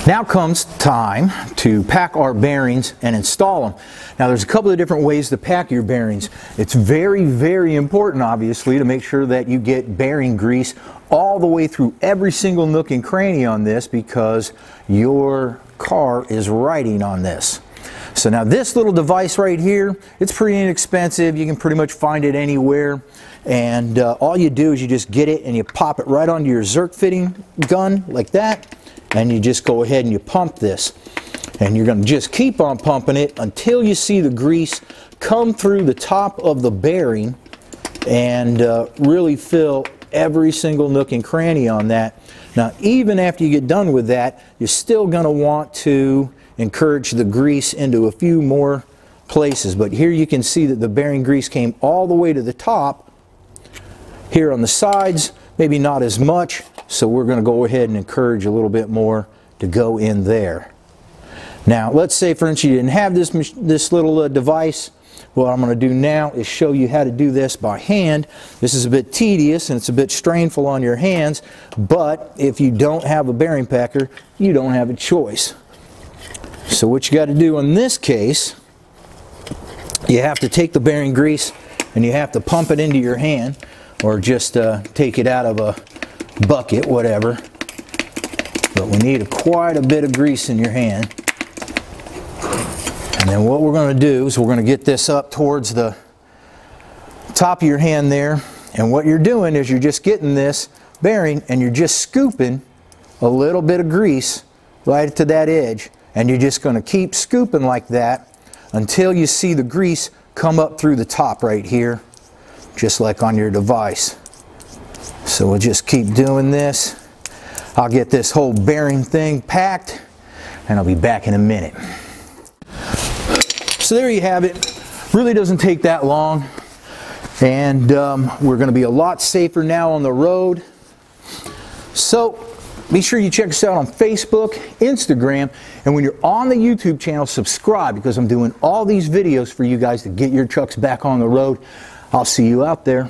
Now comes time to pack our bearings and install them. Now there's a couple of different ways to pack your bearings. It's very, very important, obviously, to make sure that you get bearing grease all the way through every single nook and cranny on this, because your car is riding on this. So now this little device right here, it's pretty inexpensive. You can pretty much find it anywhere. And all you do is you just get it and you pop it right onto your Zerk fitting gun like that. And you just go ahead and you pump this. And you're going to just keep on pumping it until you see the grease come through the top of the bearing and really fill every single nook and cranny on that. Now, even after you get done with that, you're still going to want to encourage the grease into a few more places. But here you can see that the bearing grease came all the way to the top. Here on the sides, maybe not as much, so we're going to go ahead and encourage a little bit more to go in there. Now, let's say, for instance, you didn't have this little device. What I'm going to do now is show you how to do this by hand. This is a bit tedious and it's a bit strainful on your hands, but if you don't have a bearing packer, you don't have a choice. So what you got to do in this case, you have to take the bearing grease and you have to pump it into your hand, or just take it out of a bucket, whatever. But we need quite a bit of grease in your hand. And then what we're going to do is we're going to get this up towards the top of your hand there. And what you're doing is you're just getting this bearing and you're just scooping a little bit of grease right to that edge. And you're just going to keep scooping like that until you see the grease come up through the top right here, just like on your device. So we'll just keep doing this. I'll get this whole bearing thing packed and I'll be back in a minute. So there you have it. Really doesn't take that long, and we're going to be a lot safer now on the road. So be sure you check us out on Facebook, Instagram, and when you're on the YouTube channel, subscribe, because I'm doing all these videos for you guys to get your trucks back on the road. I'll see you out there.